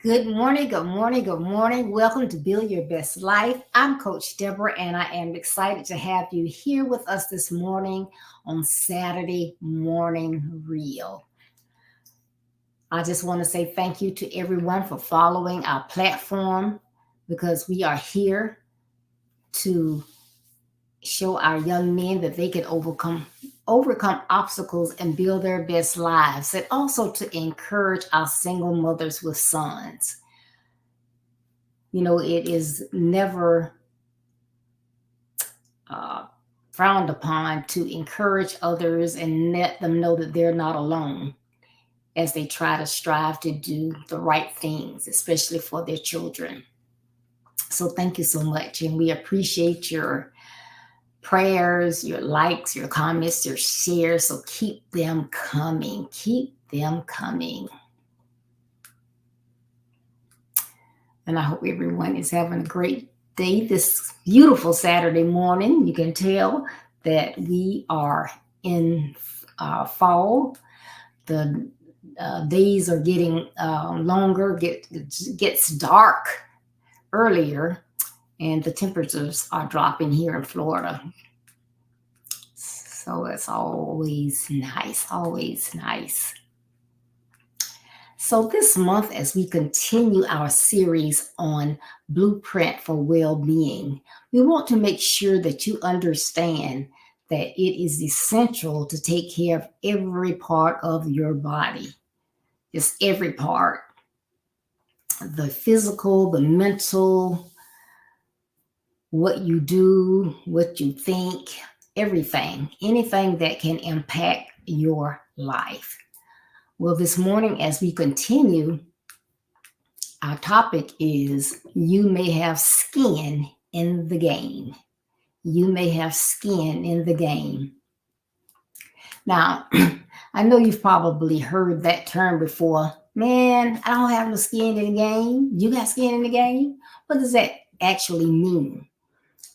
Good morning, good morning, good morning. Welcome to Build Your Best Life. I'm Coach Deborah, and I am excited to have you here with us this morning on Saturday Morning Reel. I just want to say thank you to everyone for following our platform, because we are here to show our young men that they can overcome obstacles and build their best lives, and also to encourage our single mothers with sons. You know, it is never frowned upon to encourage others and let them know that they're not alone as they try to strive to do the right things, especially for their children. So thank you so much, and we appreciate your prayers, your likes, your comments, your shares. So keep them coming. Keep them coming. And I hope everyone is having a great day this beautiful Saturday morning. You can tell that we are in fall. The days are getting longer, gets dark earlier, and the temperatures are dropping here in Florida. So it's always nice, always nice. So this month, as we continue our series on Blueprint for Well-Being, we want to make sure that you understand that it is essential to take care of every part of your body. Just every part. The physical, the mental, what you do, what you think, everything, anything that can impact your life. Well, this morning, as we continue, our topic is you may have skin in the game. You may have skin in the game. Now, I know you've probably heard that term before. Man, I don't have no skin in the game. You got skin in the game? What does that actually mean?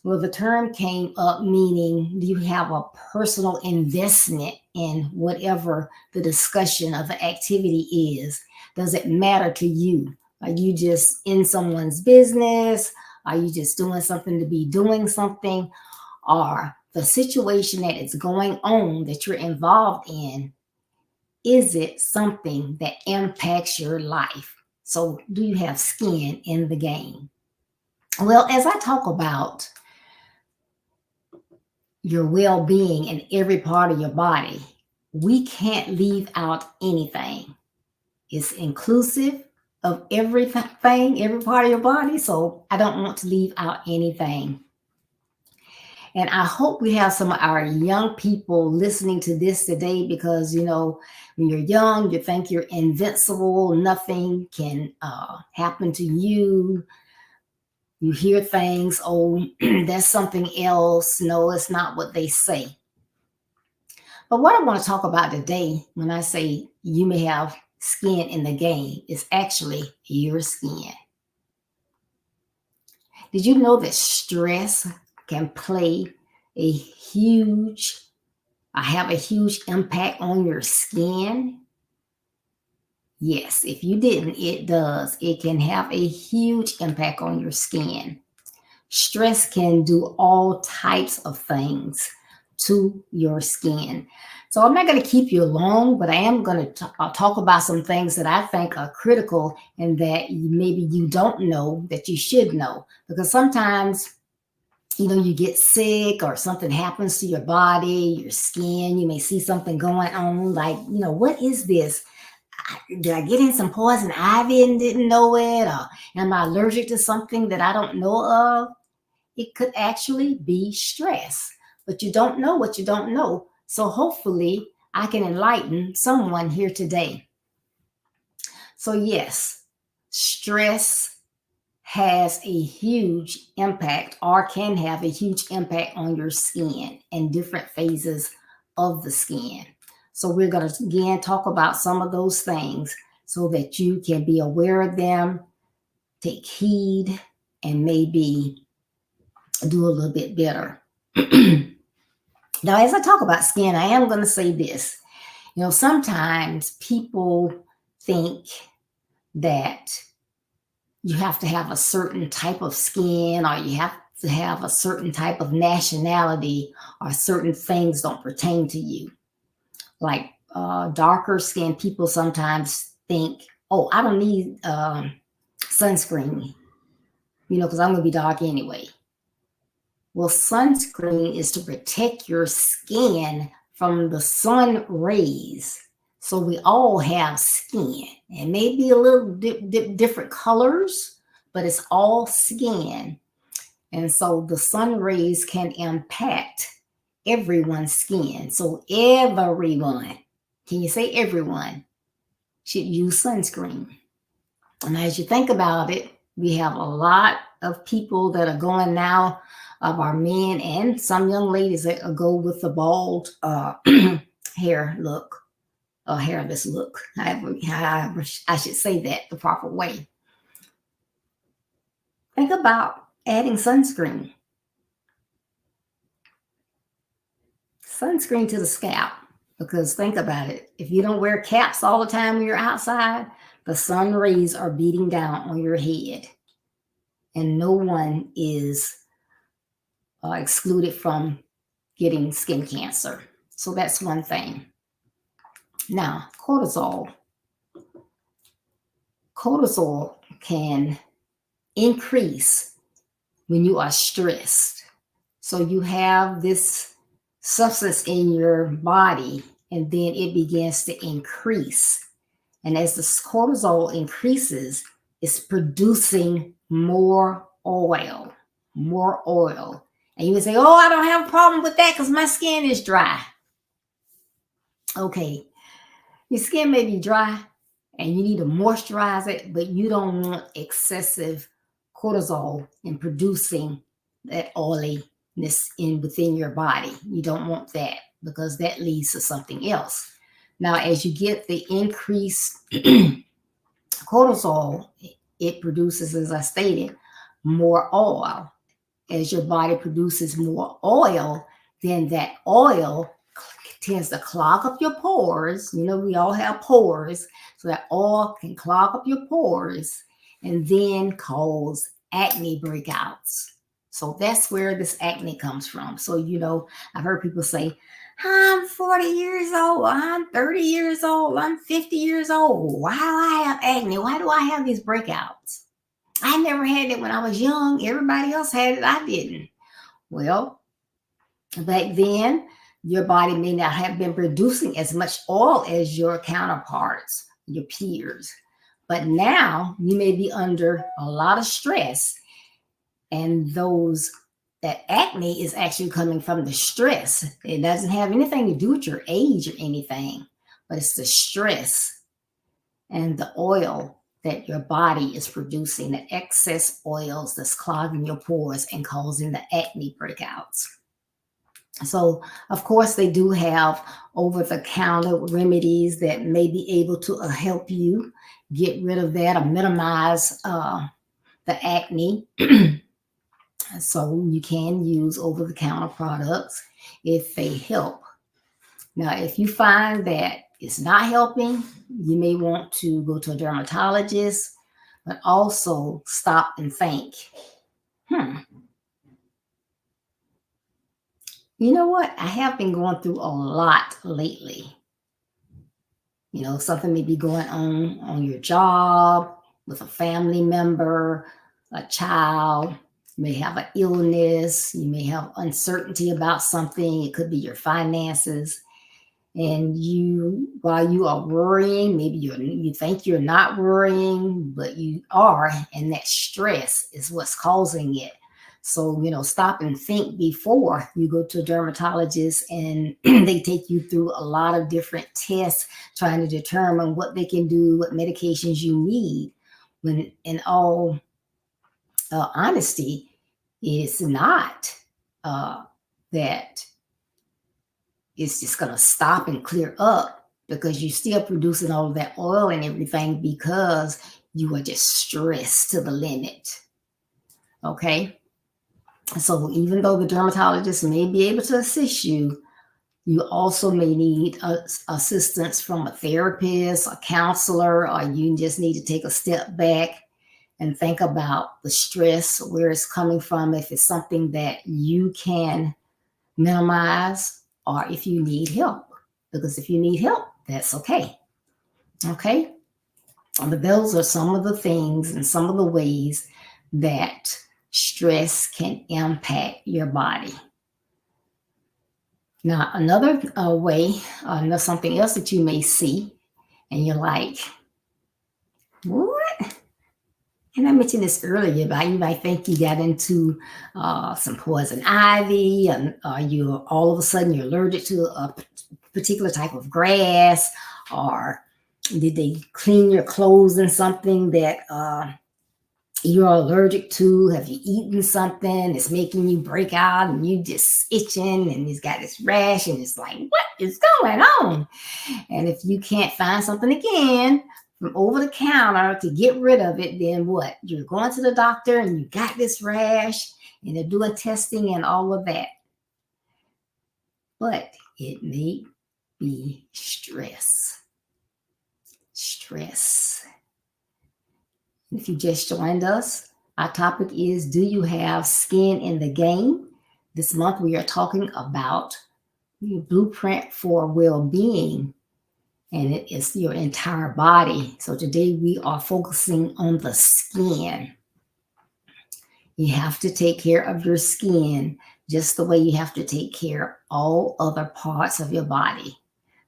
Well, the term came up meaning, do you have a personal investment in whatever the discussion of the activity is? Does it matter to you? Are you just in someone's business? Are you just doing something to be doing something? Or the situation that is going on that you're involved in, is it something that impacts your life? So do you have skin in the game? Well, as I talk about your well-being in every part of your body, we can't leave out anything. It's inclusive of everything, every part of your body. So I don't want to leave out anything. And I hope we have some of our young people listening to this today, because, you know, when you're young, you think you're invincible. Nothing can happen to you. You hear things, oh, that's something else. No, it's not what they say. But what I want to talk about today, when I say you may have skin in the game, is actually your skin. Did you know that stress can play a huge, have a huge impact on your skin? Yes, if you didn't, it does. It can have a huge impact on your skin. Stress can do all types of things to your skin. So I'm not going to keep you long, but I am going to talk about some things that I think are critical and that maybe you don't know that you should know. Because sometimes, you get sick or something happens to your body, your skin, you may see something going on like, what is this? Did I get in some poison ivy and didn't know it? Or am I allergic to something that I don't know of? It could actually be stress, but you don't know what you don't know. So hopefully I can enlighten someone here today. So yes, stress has a huge impact or can have a huge impact on your skin and different phases of the skin. So we're going to again talk about some of those things so that you can be aware of them, take heed, and maybe do a little bit better. Now, as I talk about skin, I am going to say this. Sometimes people think that you have to have a certain type of skin or you have to have a certain type of nationality or certain things don't pertain to you. Like darker skinned people sometimes think, oh, I don't need sunscreen, because I'm going to be dark anyway. Well, sunscreen is to protect your skin from the sun rays. So we all have skin. It may be a little different colors, but it's all skin. And so the sun rays can impact everyone's skin. So everyone, can you say everyone, should use sunscreen. And as you think about it, we have a lot of people that are going now, of our men and some young ladies that go with the bald hair look, or hairless look. I should say that the proper way. Think about adding sunscreen. Sunscreen to the scalp. Because think about it. If you don't wear caps all the time when you're outside, the sun rays are beating down on your head. And no one is excluded from getting skin cancer. So that's one thing. Now, cortisol. Cortisol can increase when you are stressed. So you have this substance in your body and then it begins to increase. And as the cortisol increases, it's producing more oil. And you would say, oh, I don't have a problem with that because my skin is dry. Okay, your skin may be dry and you need to moisturize it, but you don't want excessive cortisol in producing that oiliness within your body. You don't want that because that leads to something else. Now, as you get the increased cortisol, it produces, as I stated, more oil. As your body produces more oil, then that oil tends to clog up your pores. We all have pores, so that oil can clog up your pores and then cause acne breakouts. So that's where this acne comes from. So, I've heard people say, I'm 40 years old, I'm 30 years old, I'm 50 years old. Why do I have acne? Why do I have these breakouts? I never had it when I was young. Everybody else had it. I didn't. Well, back then, your body may not have been producing as much oil as your counterparts, your peers. But now you may be under a lot of stress. And that acne is actually coming from the stress. It doesn't have anything to do with your age or anything, but it's the stress and the oil that your body is producing, the excess oils that's clogging your pores and causing the acne breakouts. So, of course, they do have over the counter remedies that may be able to help you get rid of that or minimize the acne. So, you can use over the counter products if they help. Now, if you find that it's not helping, you may want to go to a dermatologist, but also stop and think, hmm, you know what? I have been going through a lot lately. Something may be going on your job, with a family member, a child. You may have an illness. You may have uncertainty about something. It could be your finances. And while you are worrying, maybe you think you're not worrying, but you are, and that stress is what's causing it. So, stop and think before you go to a dermatologist, and they take you through a lot of different tests trying to determine what they can do, what medications you need. When in all honesty, it's not uh, that it's just going to stop and clear up, because you're still producing all of that oil and everything because you are just stressed to the limit. Okay. So even though the dermatologist may be able to assist you, you also may need assistance from a therapist, a counselor, or you just need to take a step back and think about the stress, where it's coming from, if it's something that you can minimize, or if you need help. Because if you need help, that's okay. Okay. But those are some of the things and some of the ways that stress can impact your body. Now, another way, something else that you may see, and you're like, what? And I mentioned this earlier, but you might think you got into some poison ivy, and you all of a sudden you're allergic to a particular type of grass, or did they clean your clothes in something that you're allergic to? Have you eaten something that's making you break out and you just itching and it's got this rash, and it's like, what is going on? And if you can't find something again from over the counter to get rid of it, then what? You're going to the doctor and you got this rash, and they're doing testing and all of that. But it may be stress. Stress. If you just joined us, our topic is, do you have skin in the game? This month we are talking about your blueprint for well-being, and it is your entire body. So today we are focusing on the skin. You have to take care of your skin just the way you have to take care of all other parts of your body.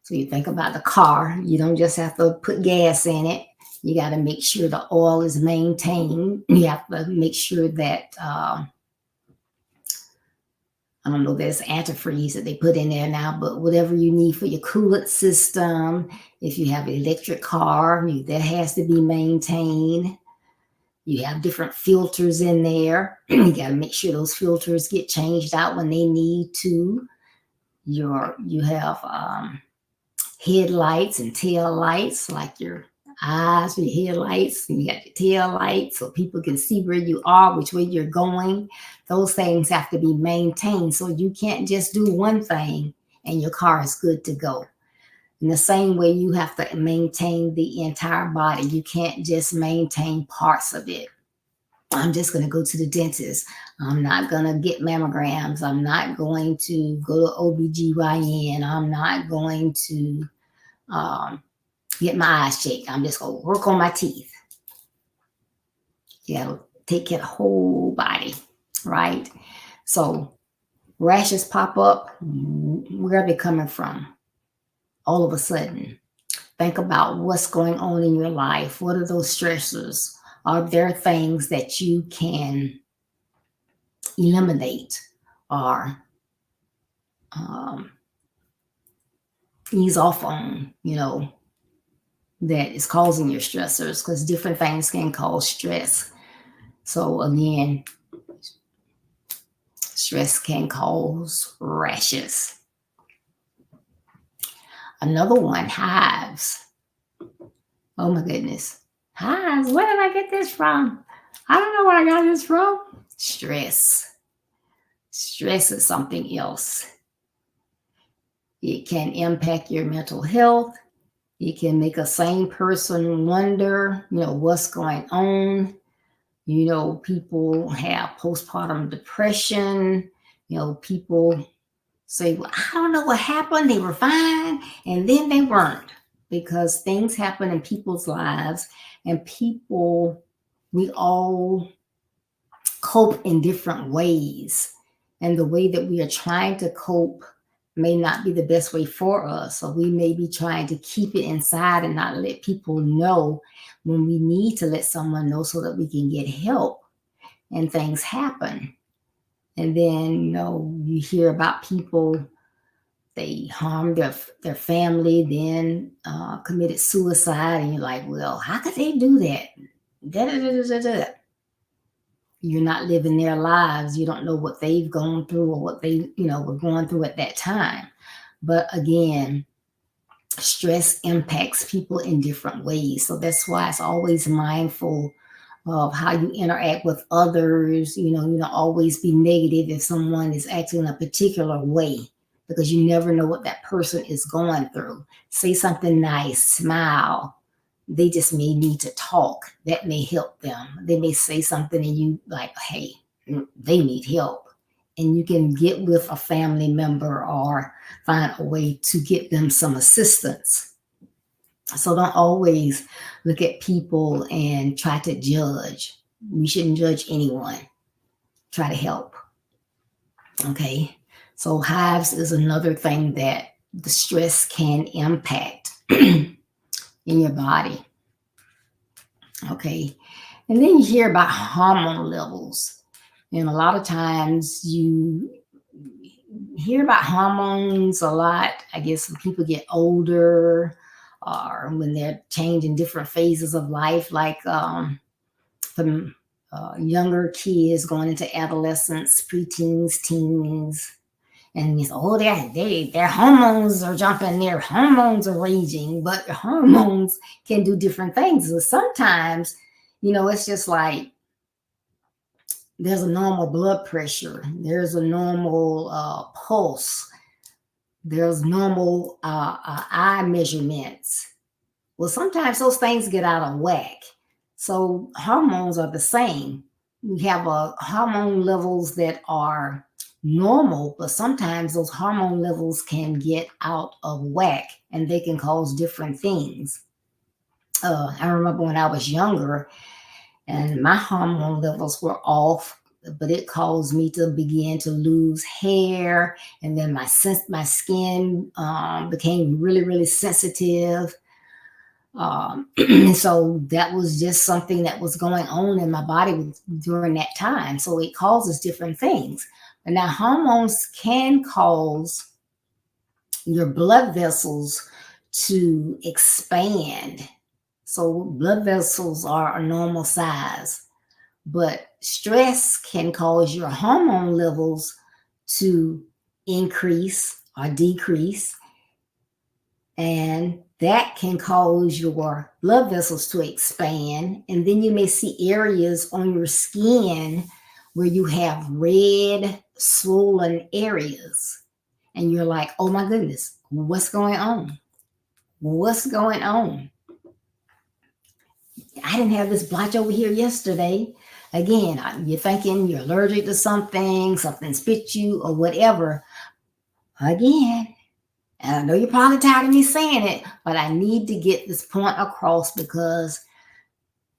So you think about the car, you don't just have to put gas in it. You got to make sure the oil is maintained. You have to make sure that, I don't know, there's antifreeze that they put in there now, but whatever you need for your coolant system, if you have an electric car, that has to be maintained. You have different filters in there. You got to make sure those filters get changed out when they need to. You have headlights and tail lights, like your eyes, your headlights, and you got your tail lights so people can see where you are, which way you're going. Those things have to be maintained. So you can't just do one thing and your car is good to go. In the same way, you have to maintain the entire body. You can't just maintain parts of it. I'm just going to go to the dentist. I'm not going to get mammograms. I'm not going to go to OBGYN. I'm not going to get my eyes checked. I'm just going to work on my teeth. You got to take care of the whole body, right? So rashes pop up. Where are they coming from? All of a sudden. Think about what's going on in your life. What are those stressors? Are there things that you can eliminate or ease off on, that is causing your stressors? Because different things can cause stress. So again, Stress can cause rashes. Another one, hives. Oh my goodness. Hives, where did I get this from? I don't know where I got this from. Stress. Stress is something else. It can impact your mental health. It can make a sane person wonder, what's going on. People have postpartum depression. People say, well, I don't know what happened. They were fine. And then they weren't, because things happen in people's lives, and we all cope in different ways. And the way that we are trying to cope may not be the best way for us. So we may be trying to keep it inside and not let people know when we need to let someone know so that we can get help, and things happen. And then, you hear about people, they harmed their family, then committed suicide, and you're like, well, how could they do that? Da, da, da, da, da. You're not living their lives. You don't know what they've gone through or what they, were going through at that time. But again, stress impacts people in different ways. So that's why it's always mindful of how you interact with others. You don't always be negative if someone is acting in a particular way, because you never know what that person is going through. Say something nice, smile. They just may need to talk. That may help them. They may say something and you like, hey, they need help. And you can get with a family member or find a way to get them some assistance. So don't always look at people and try to judge. We shouldn't judge anyone. Try to help. Okay. So hives is another thing that the stress can impact in your body. Okay. And then you hear about hormone levels. And a lot of times you hear about hormones a lot, I guess, when people get older or when they're changing different phases of life, like from younger kids going into adolescence, preteens, teens. And you say, oh, their hormones are jumping, their hormones are raging, but hormones can do different things. So sometimes, it's just like there's a normal blood pressure, there's a normal pulse, there's normal eye measurements. Well, sometimes those things get out of whack. So hormones are the same. We have hormone levels that are normal, but sometimes those hormone levels can get out of whack and they can cause different things. I remember when I was younger and my hormone levels were off, but it caused me to begin to lose hair, and then my skin became really, really sensitive. So that was just something that was going on in my body during that time. So it causes different things. But now hormones can cause your blood vessels to expand. So blood vessels are a normal size, but stress can cause your hormone levels to increase or decrease. And that can cause your blood vessels to expand. And then you may see areas on your skin where you have red, swollen areas. And you're like, oh my goodness, what's going on? What's going on? I didn't have this blotch over here yesterday. Again, you're thinking you're allergic to something spit you or whatever. Again, and I know you're probably tired of me saying it, but I need to get this point across, because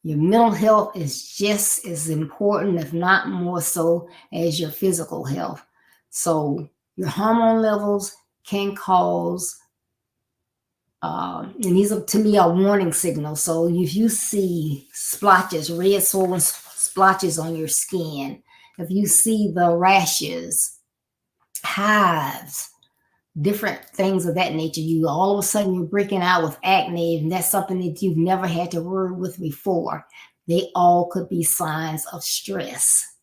your mental health is just as important, if not more so, as your physical health. So your hormone levels can cause, and these are, to me, are warning signals. So if you see splotches, red swollen splotches on your skin, if you see the rashes, hives, different things of that nature, you all of a sudden you're breaking out with acne, and that's something that you've never had to worry with before. They all could be signs of stress.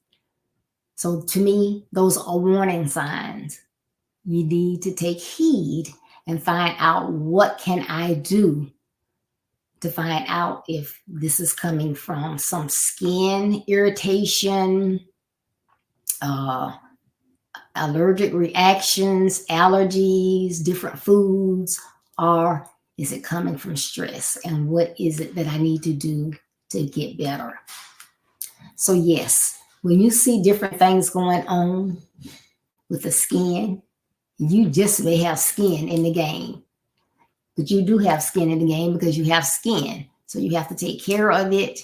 So to me, those are warning signs. You need to take heed and find out, what can I do to find out if this is coming from some skin irritation, uh, allergic reactions, allergies, different foods, or is it coming from stress? And what is it that I need to do to get better? So yes, when you see different things going on with the skin, you just may have skin in the game. But you do have skin in the game because you have skin. So you have to take care of it,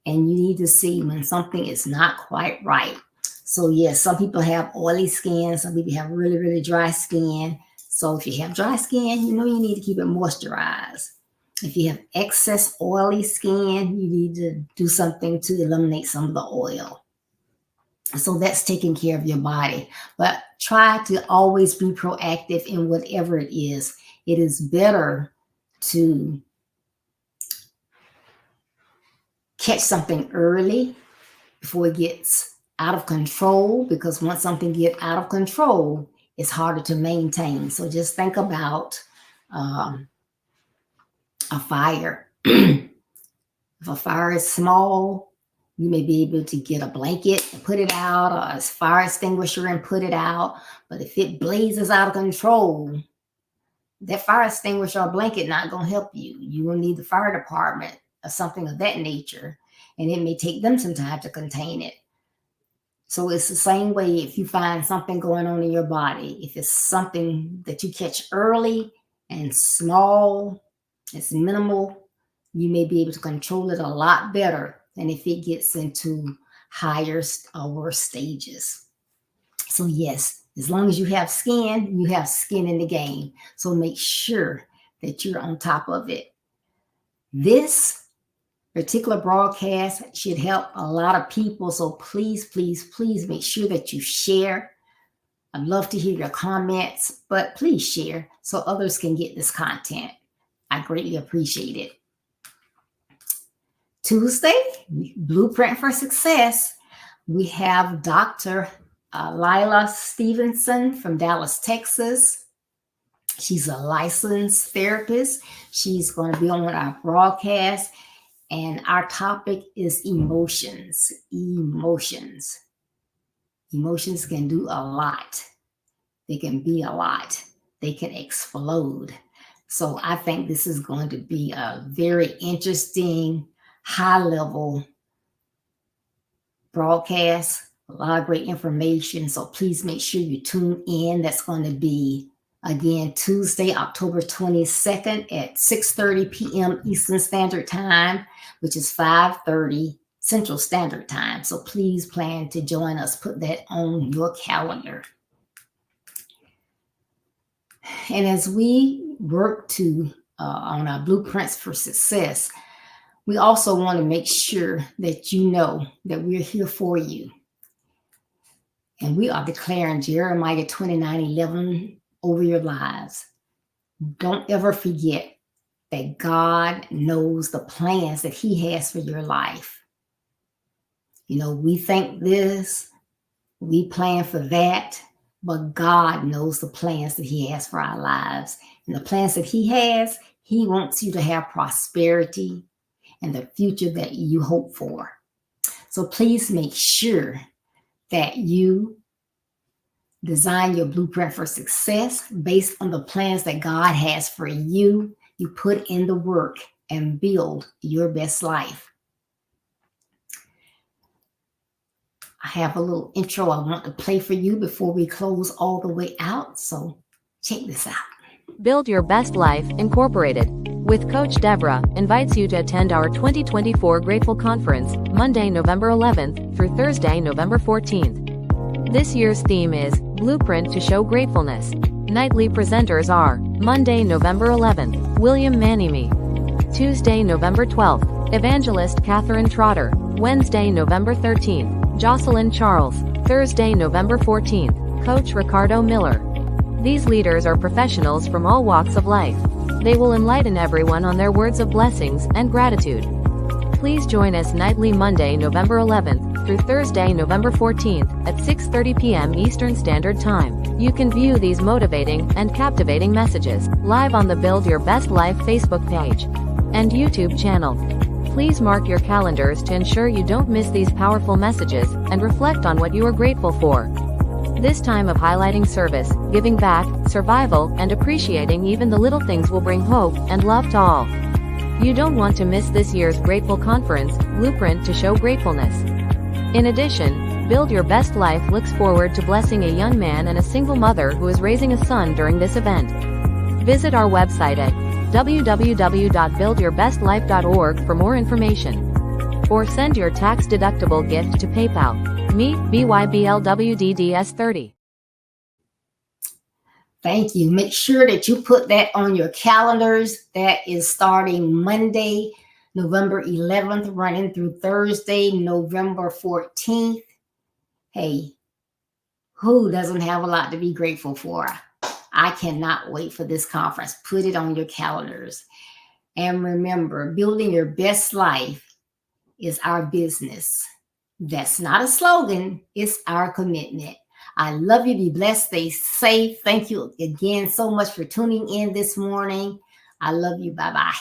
and you need to see when something is not quite right. So yes, some people have oily skin. Some people have really, really dry skin. So if you have dry skin, you need to keep it moisturized. If you have excess oily skin, you need to do something to eliminate some of the oil. So that's taking care of your body. But try to always be proactive in whatever it is. It is better to catch something early before it gets out of control, because once something gets out of control, it's harder to maintain. So just think about a fire. If a fire is small, you may be able to get a blanket and put it out, or a fire extinguisher and put it out. But if it blazes out of control, that fire extinguisher or blanket not going to help you. You will need the fire department or something of that nature, and it may take them some time to contain it. So it's the same way if you find something going on in your body. If it's something that you catch early and small, it's minimal, you may be able to control it a lot better than if it gets into higher or worse stages. So yes, as long as you have skin in the game. So make sure that you're on top of it. This particular broadcast should help a lot of people. So please, please, please make sure that you share. I'd love to hear your comments, but please share so others can get this content. I greatly appreciate it. Tuesday, Blueprint for Success. We have Dr. Lila Stevenson from Dallas, Texas. She's a licensed therapist. She's going to be on our broadcast, and our topic is emotions. Emotions can do a lot. They can be a lot. They can explode. So I think this is going to be a very interesting, high-level broadcast. A lot of great information. So please make sure you tune in. That's going to be, again, Tuesday, October 22nd at 6:30 p.m. Eastern Standard Time, which is 5:30 Central Standard Time. So please plan to join us. Put that on your calendar. And as we work on our blueprints for success, we also want to make sure that you know that we're here for you. And we are declaring Jeremiah 29:11 over your lives. Don't ever forget that God knows the plans that He has for your life. We think this, we plan for that, but God knows the plans that He has for our lives. And the plans that He has, He wants you to have prosperity and the future that you hope for. So please make sure that you design your blueprint for success based on the plans that God has for you. You put in the work and build your best life. I have a little intro I want to play for you before we close all the way out. So check this out. Build Your Best Life, Incorporated, with Coach Deborah, invites you to attend our 2024 Grateful Conference, Monday, November 11th through Thursday, November 14th. This year's theme is Blueprint to Show Gratefulness. Nightly presenters are Monday, November 11th, William Manimi. Tuesday, November 12th, Evangelist Catherine Trotter. Wednesday, November 13th, Jocelyn Charles. Thursday, November 14th, Coach Ricardo Miller. These leaders are professionals from all walks of life. They will enlighten everyone on their words of blessings and gratitude. Please join us nightly Monday, November 11th through Thursday, November 14th at 6:30 p.m. Eastern Standard Time. You can view these motivating and captivating messages live on the Build Your Best Life Facebook page and YouTube channel. Please mark your calendars to ensure you don't miss these powerful messages and reflect on what you are grateful for. This time of highlighting service, giving back, survival, and appreciating even the little things will bring hope and love to all. You don't want to miss this year's Grateful Conference, Blueprint to Show Gratefulness. In addition, Build Your Best Life looks forward to blessing a young man and a single mother who is raising a son during this event. Visit our website at www.buildyourbestlife.org for more information. Or send your tax-deductible gift to PayPal. Me, BYBLWDDS30. Thank you. Make sure that you put that on your calendars. That is starting Monday, November 11th, running through Thursday, November 14th. Hey, who doesn't have a lot to be grateful for? I cannot wait for this conference. Put it on your calendars. And remember, building your best life is our business. That's not a slogan. It's our commitment. I love you. Be blessed. Stay safe. Thank you again so much for tuning in this morning. I love you. Bye-bye.